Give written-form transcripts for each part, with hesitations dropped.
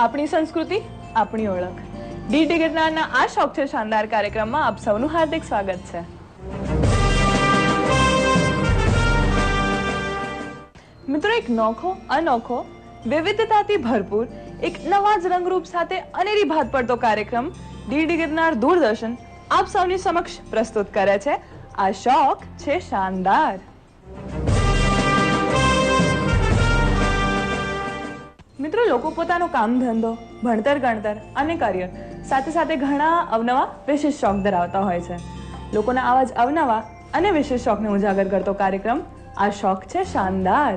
આપણી સંસ્કૃતિ આપણી ઓળખ ડીડી ગિરનારના આ શોખ છે શાનદાર કાર્યક્રમમાં આપ સૌનું હાર્દિક સ્વાગત છે। મિત્રો, એક નોખો અનોખો વિવિધતાથી ભરપૂર એક નવા જ રંગરૂપ સાથે અનેરી ભાત પડતો કાર્યક્રમ ડીડી ગિરનાર દૂરદર્શન આપ સૌની સમક્ષ પ્રસ્તુત કરે છે। આ શોખ છે શાનદાર। મિત્રો, લોકો પોતાનો કામ ધંધો, ભણતર ગણતર અને કરિયર સાથે સાથે ઘણા અવનવા વિશેષ શોખ ધરાવતા હોય છે। લોકોના આવા જ અવનવા અને વિશેષ શોખને ઉજાગર કરતો કાર્યક્રમ આ શોખ છે શાનદાર।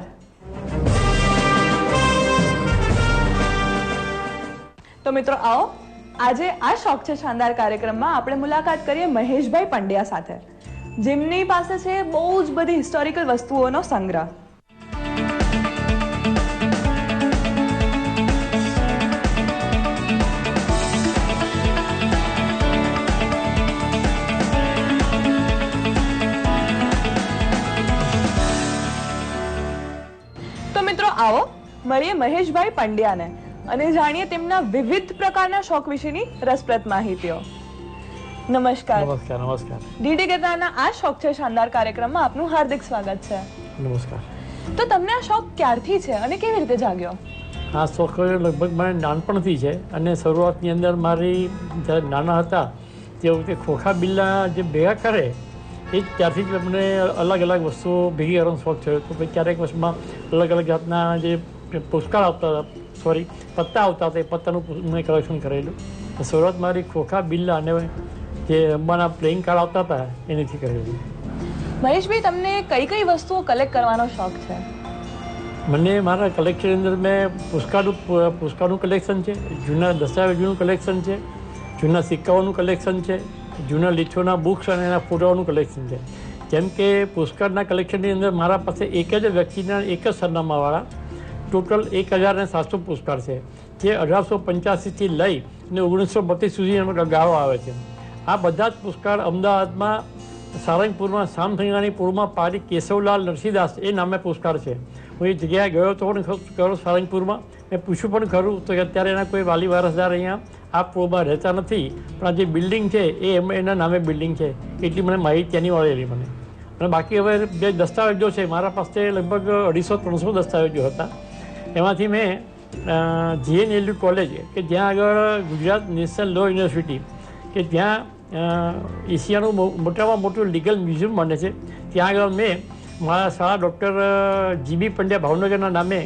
તો મિત્રો, આવો આજે આ શોખ છે શાનદાર કાર્યક્રમમાં આપણે મુલાકાત કરીએ મહેશભાઈ પંડ્યા સાથે, જેમની પાસે છે બહુ જ બધી હિસ્ટોરિકલ વસ્તુઓનો સંગ્રહ। તો મિત્રો, આવો મળીએ મહેશભાઈ પંડ્યાને અને જાણીએ તેમના વિવિધ પ્રકારના શોખ વિશેની રસપ્રદ માહિતીઓ। નમસ્કાર। નમસ્કાર। નમસ્કાર। ડીડી ગિરનારના આ શોખ છે શાનદાર કાર્યક્રમમાં આપનું હાર્દિક સ્વાગત છે। નમસ્કાર। તો તમને આ શોખ ક્યારથી છે અને કેવી રીતે જાગ્યો? આ શોખ લગભગ મને નાનપણથી છે અને શરૂઆતની અંદર મારી જ્યારે નાના હતા તે વખતે ખોખા બિલ્લા જે ભેગા કરે એ જ ત્યારથી જ મને અલગ અલગ વસ્તુઓ ભેગી કરવાનો શોખ થયો હતો। પછી ક્યારેક વર્ષમાં અલગ અલગ જાતના જે પુસ્તકાર આવતા હતા, પત્તા આવતા હતા, એ પત્તાનું મેં કલેક્શન કરેલું। શરૂઆત મારી ખોખા બિલ્લા અને જે રમવાના પ્લેઇંગ કાર્ડ આવતા હતા એનાથી કરેલું। મહેશભાઈ, તમને કઈ કઈ વસ્તુઓ કલેક્ટ કરવાનો શોખ છે? મને મારા કલેક્શનની અંદર મેં પુસ્તકાનું કલેક્શન છે, જૂના દસ્તાવેજોનું કલેક્શન છે, જૂના સિક્કાઓનું કલેક્શન છે, જૂના લીથોના બુક્સ અને એના ફોટોનું કલેક્શન છે। જેમ કે પુસ્તકાળના કલેક્શનની અંદર મારા પાસે એક જ વ્યક્તિના એક જ સરનામાવાળા ટોટલ 1700 પુસ્તકાર છે, જે 1885થી લઈ અને 1932 સુધી એનો ગાળો આવે છે। આ બધા જ પુસ્તકાર અમદાવાદમાં સારંગપુરમાં સામથંગાની પૂરમાં પારી કેશવલાલ નરસિંહદાસ એ નામે પુસ્તકાર છે। હું એ જગ્યાએ ગયો તો પણ ગયો સારંગપુરમાં, મેં પૂછ્યું પણ ખરું તો અત્યારે એના કોઈ વાલી વારસદાર અહીંયા આ પૂરમાં રહેતા નથી, પણ આ જે બિલ્ડિંગ છે એ એના નામે બિલ્ડિંગ છે, એટલી મને માહિતી ત્યાંની મળેલી મને। અને બાકી હવે જે દસ્તાવેજો છે મારા પાસે લગભગ 250-300 દસ્તાવેજો હતા। એમાંથી મેં GNLU કોલેજ કે જ્યાં આગળ ગુજરાત નેશનલ લો યુનિવર્સિટી કે જ્યાં એશિયાનું મોટામાં મોટું લીગલ મ્યુઝિયમ બને છે, ત્યાં આગળ મેં મારા શાળા ડૉક્ટર GB પંડ્યા ભાવનગરના નામે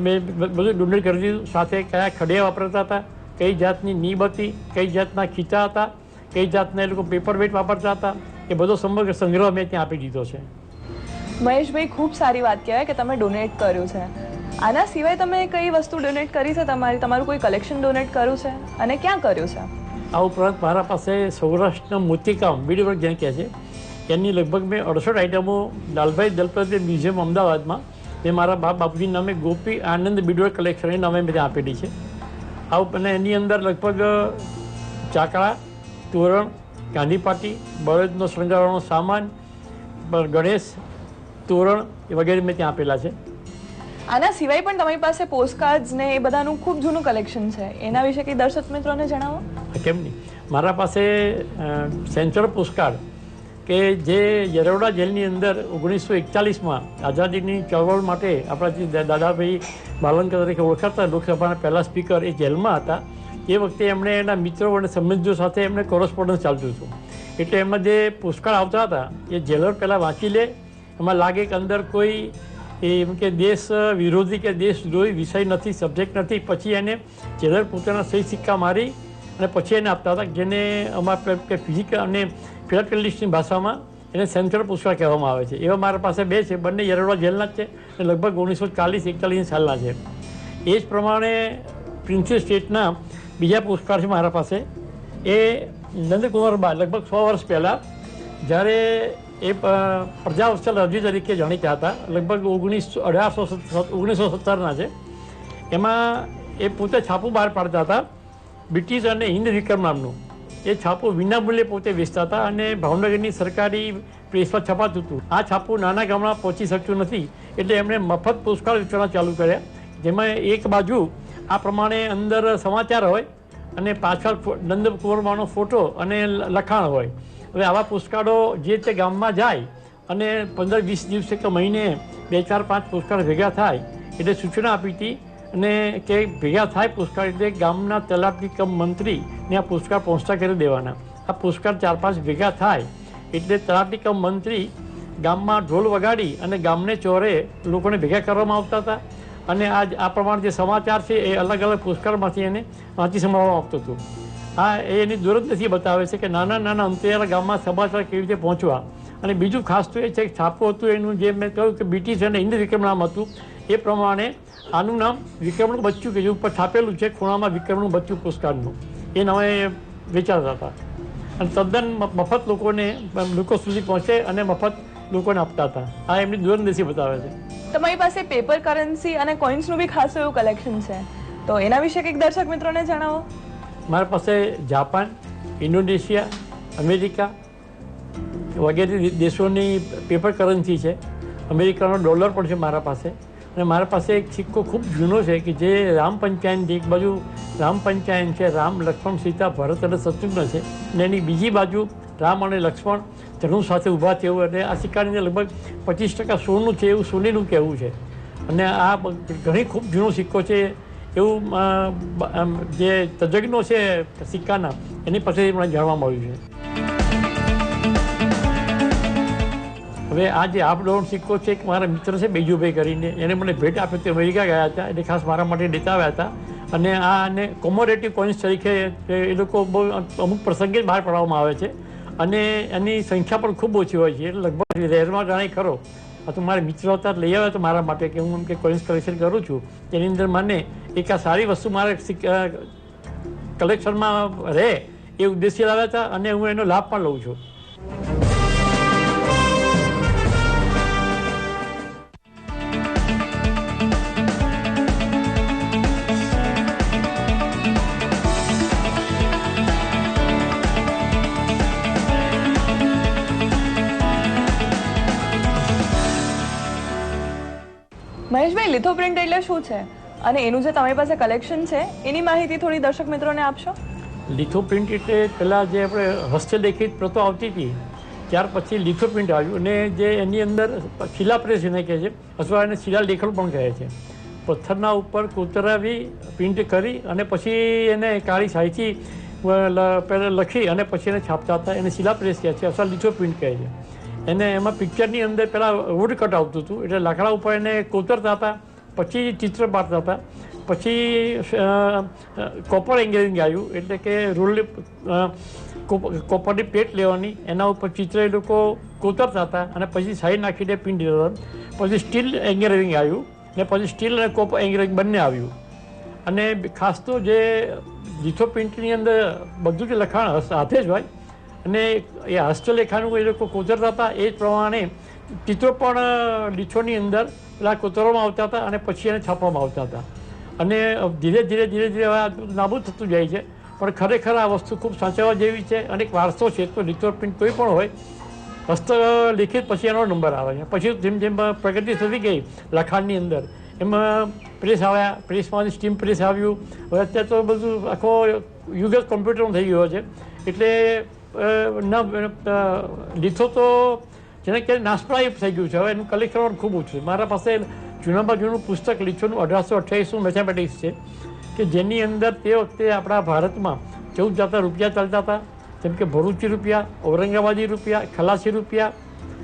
મેં બધું ડોનેટ કરી દીધું। સાથે કયા ખડિયા વાપરતા હતા, કઈ જાતની નીબ હતી, કઈ જાતના ખીચા હતા, કઈ જાતના એ લોકો પેપર વેટ વાપરતા હતા, એ બધો સમગ્ર સંગ્રહ મેં ત્યાં આપી દીધો છે। મહેશભાઈ, ખૂબ સારી વાત કહેવાય કે તમે ડોનેટ કર્યું છે। આના સિવાય તમે કઈ વસ્તુ ડોનેટ કરી છે? તમારું કોઈ કલેક્શન ડોનેટ કર્યું છે અને ક્યાં કર્યું છે? આ ઉપરાંત મારા પાસે સૌરાષ્ટ્રના મોતીકામ બીડીવર્ક જ્યાં કહે છે એની લગભગ મેં 68 આઇટમો લાલભાઈ દલપતિ મ્યુઝિયમ અમદાવાદમાં મેં મારા બાપુજી નામે ગોપી આનંદ બીડીવર્ક કલેક્શન એ નામે મેં ત્યાં આપેલી છે। અને એની અંદર લગભગ ચાકડા, તોરણ, ગાંધીપાટી, બળદનો શણગારવાનો સામાન, ગણેશ, તોરણ એ વગેરે મેં ત્યાં આપેલા છે। આના સિવાય પણ તમારી પાસે પોસ્ટકાર્ડ્સ ને એ બધાનું ખૂબ જૂનું કલેક્શન છે, એના વિશે કંઈ દર્શક મિત્રોને જણાવો। કેમ નહીં, મારા પાસે સેન્ટ્રલ પોસ્ટકાર્ડ કે જે યરોડા જેલની અંદર 1941માં આઝાદીની ચળવળ માટે આપણા જે દાદાભાઈ બાલંકર તરીકે ઓળખાતા લોકસભાના પહેલા સ્પીકર એ જેલમાં હતા, એ વખતે એમણે એના મિત્રો અને સંબંધીઓ સાથે એમને કોરસ્પોન્ડન્સ ચાલતું હતું, એટલે એમાં જે પુસ્તકાળ આવતા હતા એ જેલર પહેલાં વાંચી લે, એમાં લાગે કે અંદર કોઈ એમ કે દેશ વિરોધી કે દેશ દ્રોહી વિષય નથી, સબ્જેક્ટ નથી, પછી એને જેલર પોતાના સહી સિક્કા મારી અને પછી એને આપતા હતા, જેને અમારા ફિઝિકલ અને ફિલાટેલિસ્ટની ભાષામાં એને સેન્ટ્રલ પુસ્તકાર કહેવામાં આવે છે। એવા મારા પાસે 2 છે, બંને યરોડા જેલના જ છે અને લગભગ 1940-41 સાલના છે। એ જ પ્રમાણે પ્રિન્સેસ સ્ટેટના બીજા પુસ્તકાર છે મારા પાસે, એ નંદકુમાર બા લગભગ 100 વર્ષ પહેલાં જ્યારે એ પ્રજાવત્સલ અરજી તરીકે જાણીતા હતા, લગભગ 1917ના છે। એમાં એ પોતે છાપું બહાર પાડતા હતા, બ્રિટિશ અને હિન્દ વિક્રમ નામનું। એ છાપું વિનામૂલ્યે પોતે વેચતા હતા અને ભાવનગરની સરકારી પ્રેસમાં છપાતું હતું। આ છાપું નાના ગામમાં પહોંચી શકતું નથી, એટલે એમણે મફત પુસ્તકાર વેચવાના ચાલુ કર્યા, જેમાં એક બાજુ આ પ્રમાણે અંદર સમાચાર હોય અને પાછળ નંદકુંવરમાનો ફોટો અને લખાણ હોય. હવે આવા પુસ્તકાળો જે તે ગામમાં જાય અને 15-20 દિવસે કે મહિને 2-4-5 પુસ્તકાળ ભેગા થાય એટલે સૂચના આપી હતી અને કે ભેગા થાય પુસ્તકાળ એટલે ગામના તલાટી કમ મંત્રીને આ પુસ્તકાળ પહોંચતા કરી દેવાના. આ પુસ્તકાળ 4-5 ભેગા થાય એટલે તલાટી કમ મંત્રી ગામમાં ઢોલ વગાડી અને ગામને ચોરે લોકોને ભેગા કરવામાં આવતા હતા અને આ પ્રમાણે જે સમાચાર છે એ અલગ અલગ પુસ્તકાળમાંથી એને વાંચી સંભળવામાં આવતું હતું. આ એની દૂરદર્શી બતાવે છે કે નાના નાના અંતરિયાળા ગામમાં સમાચાર કેવી રીતે પહોંચવા. અને બીજું ખાસ તો એ છે કે છાપું હતું એનું જે મેં કહ્યું કે બ્રિટિશ અને હિન્દી વિક્રમ નામ હતું એ પ્રમાણે આનું નામ વિક્રમનું બચ્ચું કે જે ઉપર છાપેલું છે ખૂણામાં વિક્રમનું બચ્ચું પુસ્તકાળનું એ નામે વેચાતા હતા અને તદ્દન મફત લોકો સુધી પહોંચે અને મફત લોકોને આપતા હતા. આ એમની દૂરંદેશી બતાવે છે. તમારી પાસે પેપર કરન્સી અને કોઇન્સનું બી ખાસ એવું કલેક્શન છે, તો એના વિશે કંઈક દર્શક મિત્રોને જણાવો. મારા પાસે જાપાન, ઇન્ડોનેશિયા, અમેરિકા વગેરે દેશોની પેપર કરન્સી છે. અમેરિકાનો ડોલર પણ છે મારા પાસે. અને મારા પાસે એક સિક્કો ખૂબ જૂનો છે કે જે રામ પંચાયન, એક બાજુ રામ પંચાયન છે, રામ, લક્ષ્મણ, સીતા, ભરત અને શત્રુઘ્ન છે અને એની બીજી બાજુ રામ અને લક્ષ્મણ ધનુષ સાથે ઊભા છે એવું. અને આ સિક્કાની લગભગ 25% સોનું છે એવું સોનીનું કહેવું છે. અને આ ઘણી ખૂબ જૂનો સિક્કો છે એવું જે તજજ્ઞો છે સિક્કાના એની પાસેથી મને જાણવા મળ્યું છે. હવે આ જે હાફ ડોલર સિક્કો છે એક મારા મિત્ર છે બેજુભાઈ કરીને, એને મને ભેટ આપી હતી. અમેરિકા ગયા હતા એટલે ખાસ મારા માટે લેતા આવ્યા હતા. અને આને કોમોરેટિવ કોઇન્સ તરીકે એ લોકો બહુ અમુક પ્રસંગે જ બહાર પાડવામાં આવે છે અને એની સંખ્યા પણ ખૂબ ઓછી હોય છે. એટલે લગભગ રેરમાં જાણે ખરો. આ તો મારા મિત્ર હતા લઈ આવ્યા હતા મારા માટે કે હું એમ કે કોઇન્સ કલેક્શન કરું છું. એની અંદર મને એક આ સારી વસ્તુ મારે કલેક્શનમાં રહે એ ઉદ્દેશ્ય લાવ્યા હતા અને હું એનો લાભ પણ લઉં છું. મહેશભાઈ, લિથો પ્રિન્ટ એટલે શું છે અને એનું જે તમારી પાસે કલેક્શન છે એની માહિતી થોડી દર્શક મિત્રોને આપશો. લિથો પ્રિન્ટ એટલે પહેલાં જે આપણે હસ્તલેખિત પ્રતો આવતી હતી ત્યાર પછી લિથો પ્રિન્ટ આવ્યું અને જે એની અંદર શિલા પ્રેસ એને કહે છે અથવા એને શિલા લેખન પણ કહે છે. પથ્થરના ઉપર કોતરાવી પ્રિન્ટ કરી અને પછી એને કાળી શાહીથી પહેલાં લખી અને પછી એને છાપતા હતા. એને શિલા પ્રેસ કહે છે અથવા લિથો પ્રિન્ટ કહે છે. એને એમાં પિક્ચરની અંદર પહેલાં વુડ કટ આવતું હતું એટલે લાકડા ઉપર એને કોતરતા હતા, પછી ચિત્ર પાડતા હતા, પછી કોપર એન્ગ્રેવિંગ આવ્યું એટલે કે રોલ કોપરની પ્લેટ લેવાની એના ઉપર ચિત્ર એ લોકો કોતરતા હતા અને પછી શાહી નાખીને પ્રિન્ટ દેતા. પછી સ્ટીલ એન્ગ્રેવિંગ આવ્યું ને પછી સ્ટીલ અને કોપર એન્ગ્રેવિંગ બંને આવ્યું. અને ખાસ તો જે લિથો પ્રિન્ટની અંદર બધું જ લખાણ હાથે જ હોય અને એ હસ્તલેખાનું એ લોકો કોતરતા હતા. એ જ પ્રમાણે ચિત્રો પણ લીથોની અંદર પેલા કોતરવામાં આવતા હતા અને પછી એને છાપવામાં આવતા હતા. અને ધીરે ધીરે નાબૂદ થતું જાય છે પણ ખરેખર આ વસ્તુ ખૂબ સાચવવા જેવી છે અને એક વારસો છે. તો લિથો પ્રિન્ટ કોઈ પણ હોય હસ્તલિખિત પછી એનો નંબર આવે છે. પછી જેમ જેમ પ્રગતિ થતી ગઈ લખાણની અંદર એમાં પ્રેસ આવ્યા, પ્રેસમાંથી સ્ટીમ પ્રેસ આવ્યું. હવે અત્યારે તો બધું આખો યુગ જ કોમ્પ્યુટરનો થઈ ગયો છે એટલે લિથો તો જેને ક્યાંય નાશપ્રાય થઈ ગયું છે. હવે એનું કલેક્શન પણ ખૂબ ઓછું છે. મારા પાસે જૂનામાં જૂનું પુસ્તક લિથોનું 1828નું મેથેમેટિક્સ છે કે જેની અંદર તે વખતે આપણા ભારતમાં 14 જાતના રૂપિયા ચાલતા હતા. જેમ કે ભરૂચી રૂપિયા, ઔરંગાબાદી રૂપિયા, ખલાસી રૂપિયા,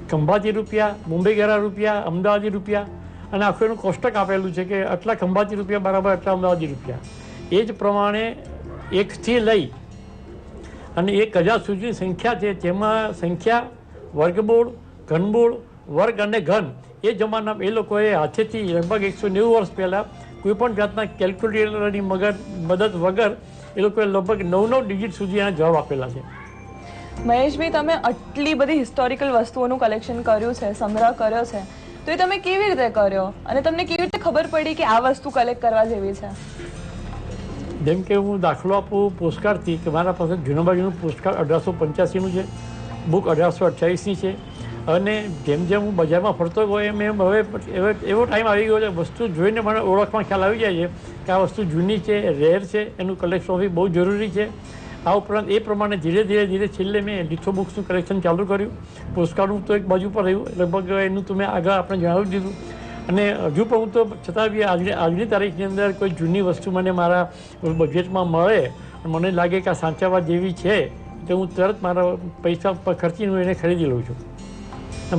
ખંભાતી રૂપિયા, મુંબઈ ગરા રૂપિયા, અમદાવાદી રૂપિયા અને આખું એનું કોષ્ટક આપેલું છે કે આટલા ખંભાતી રૂપિયા બરાબર આટલા અમદાવાદી રૂપિયા. એ જ પ્રમાણે 1થી લઈ અને 1000 સુધીની સંખ્યા છે. જેમાં સંખ્યા, વર્ગમૂળ, ઘનમૂળ, વર્ગ અને ઘન એ જમાનામાં એ લોકોએ હાથેથી લગભગ 190 વર્ષ પહેલાં કોઈપણ જાતના કેલ્ક્યુલેટરની મદદ વગર એ લોકોએ લગભગ 9 ડિજિટ સુધી એના જવાબ આપેલા છે. મહેશભાઈ, તમે આટલી બધી હિસ્ટોરિકલ વસ્તુઓનું કલેક્શન કર્યું છે, સંગ્રહ કર્યો છે, તો એ તમે કેવી રીતે કર્યો અને તમને કેવી રીતે ખબર પડી કે આ વસ્તુ કલેક્ટ કરવા જેવી છે? જેમ કે હું દાખલો આપું પોસ્ટકાર્ડથી કે મારા પાસે જૂનામાં જૂનું પોસ્ટકાર્ડ 1885નું છે, બુક 1828ની છે અને જેમ જેમ હું બજારમાં ફરતો ગયો એમ એમ હવે એવો ટાઈમ આવી ગયો છે વસ્તુ જોઈને મને ઓળખમાં ખ્યાલ આવી જાય છે કે આ વસ્તુ જૂની છે, રેર છે, એનું કલેક્શન હોવી બહુ જરૂરી છે. આ ઉપરાંત એ પ્રમાણે ધીરે ધીરે છેલ્લે મેં લિથો બુક્સનું કલેક્શન ચાલુ કર્યું. પોસ્ટકાર્ડનું તો એક બાજુ પર રહ્યું, લગભગ એનું તો મેં આગળ આપણે જણાવી દીધું. અને હજુ પણ હું તો છતાં બી આજની તારીખની અંદર કોઈ જૂની વસ્તુ મને મારા બજેટમાં મળે, મને લાગે કે આ સાચવવા જેવી છે, તો હું તરત મારા પૈસા પર ખર્ચીને હું એને ખરીદી લઉં છું.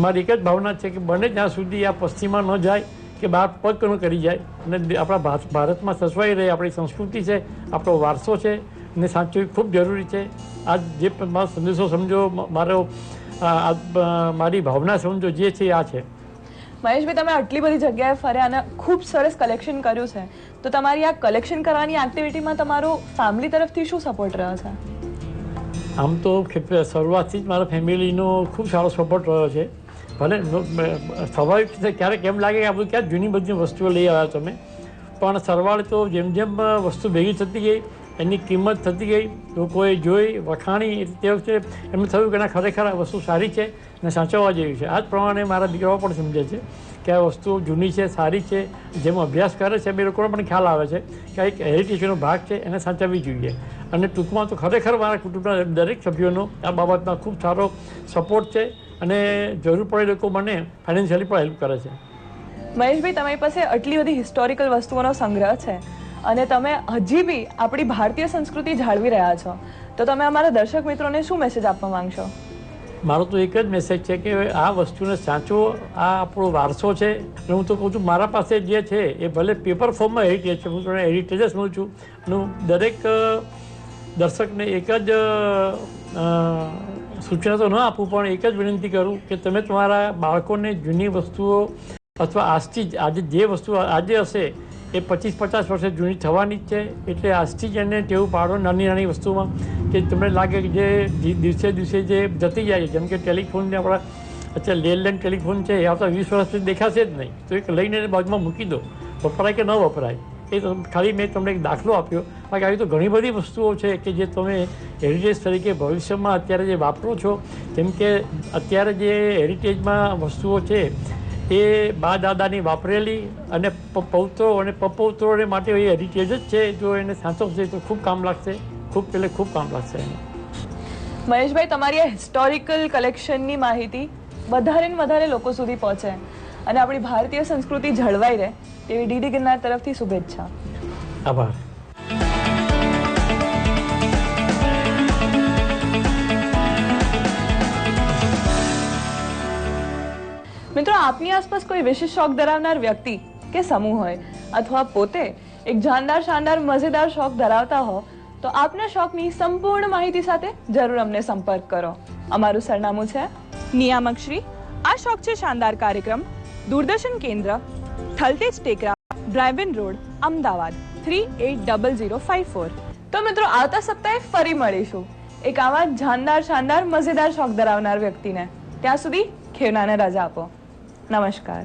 મારી એક જ ભાવના છે કે બને ત્યાં સુધી આ પશ્ચિમમાં ન જાય કે બહાર પગ ન કરી જાય અને આપણા ભારતમાં સચવાઈ રહે. આપણી સંસ્કૃતિ છે, આપણો વારસો છે, ને સાચવવી ખૂબ જરૂરી છે. આજ જે મારો સંદેશો સમજો, મારી ભાવના સમજો, જે છે આ છે. મહેશભાઈ, તમે આટલી બધી જગ્યાએ ફર્યા અને ખૂબ સરસ કલેક્શન કર્યું છે, તો તમારી આ કલેક્શન કરવાની એક્ટિવિટીમાં તમારો ફેમિલી તરફથી શું સપોર્ટ રહ્યો છે? આમ તો શરૂઆતથી જ મારા ફેમિલીનો ખૂબ સારો સપોર્ટ રહ્યો છે. ભલે સ્વાભાવિક છે ક્યારેક એમ લાગે કે આ બધું ક્યાં જૂની બધી વસ્તુઓ લઈ આવ્યા તમે, પણ સરવાળે તો જેમ જેમ વસ્તુ ભેગી થતી ગઈ, એની કિંમત થતી ગઈ, લોકોએ જોઈ, વખાણી, તે વખતે એમને થયું કે ના ખરેખર આ વસ્તુ સારી છે અને સાચવવા જેવી છે. આ જ પ્રમાણે મારા દીકરાઓ પણ સમજે છે કે આ વસ્તુ જૂની છે, સારી છે. જેમ અભ્યાસ કરે છે એ લોકોને પણ ખ્યાલ આવે છે કે આ એક હેરિટેજનો ભાગ છે, એને સાચવવી જોઈએ. અને ટૂંકમાં તો ખરેખર મારા કુટુંબના દરેક સભ્યોનો આ બાબતમાં ખૂબ સારો સપોર્ટ છે અને જરૂર પડે લોકો મને ફાઇનાન્શિયલી પણ હેલ્પ કરે છે. મહેશભાઈ, તમારી પાસે આટલી બધી હિસ્ટોરિકલ વસ્તુઓનો સંગ્રહ છે અને તમે હજી બી આપણી ભારતીય સંસ્કૃતિ જાળવી રહ્યા છો, તો તમે અમારા દર્શક મિત્રોને શું મેસેજ આપવા માંગશો? મારો તો એક જ મેસેજ છે કે આ વસ્તુને સાચવો. આ આપણો વારસો છે. અને હું તો કહું છું મારા પાસે જે છે એ ભલે પેપર ફોર્મમાં હેરિટેજ છે, હું તમને હેરિટેજ જ સમજું છું. અને હું દરેક દર્શકને એક જ સૂચના તો ન આપું, પણ એક જ વિનંતી કરું કે તમે તમારા બાળકોને જૂની વસ્તુઓ અથવા આજથી જ જે વસ્તુ આજે હશે એ 25-50 વર્ષે જૂની થવાની જ છે. એટલે આજથી જ એને ટેવ પાડો નાની નાની વસ્તુમાં કે તમને લાગે કે જે દિવસે જે જતી જાય છે, જેમ કે ટેલિફોનને આપણા અત્યારે લેન્ડલાઇન ટેલિફોન છે એ આવતા 20 વર્ષથી દેખાશે જ નહીં, તો એક લઈને બાજુમાં મૂકી દો, વપરાય કે ન વપરાય. એ ખાલી મેં તમને એક દાખલો આપ્યો. બાકી આવી તો ઘણી બધી વસ્તુઓ છે કે જે તમે હેરિટેજ તરીકે ભવિષ્યમાં અત્યારે જે વાપરો છો, જેમ કે અત્યારે જે હેરિટેજમાં વસ્તુઓ છે એ બા દાદાની વાપરેલી અને પૌત્રો અને પપૌત્રોને માટે એ હેરિટેજ જ છે. જો એને સાચવશે તો ખૂબ કામ લાગશે, ખૂબ કામ લાગશે એને. મહેશભાઈ, તમારી આ હિસ્ટોરિકલ કલેક્શનની માહિતી વધારે ને વધારે લોકો સુધી પહોંચે અને આપણી ભારતીય સંસ્કૃતિ જળવાઈ રહે તેવી ડીડી ગિરનાર તરફથી શુભેચ્છા. આભાર. મિત્રો, આપની આસપાસ કોઈ વિશેષ શોખ ધરાવનાર વ્યક્તિ કે સમૂહ હોય અથવા પોતે એક જાનદાર, શાનદાર, મજેદાર શોખ ધરાવતા હો તો આપના શોખની સંપૂર્ણ માહિતી સાથે જરૂર અમને સંપર્ક કરો. અમારું સરનામું છે નિયામક શ્રી આ શોખ છે શાનદાર કાર્યક્રમ, દૂરદર્શન કેન્દ્ર, થલતેજ ટેકરા, ડ્રાઇવિન રોડ, અમદાવાદ 380054. તો મિત્રો, આવતા સપ્તાહે ફરી મળીશું એક આવા જાનદાર, શાનદાર, મજેદાર શોખ ધરાવનાર વ્યક્તિને. ત્યાં સુધી ખેવનાને રજા આપો. નમસ્કાર.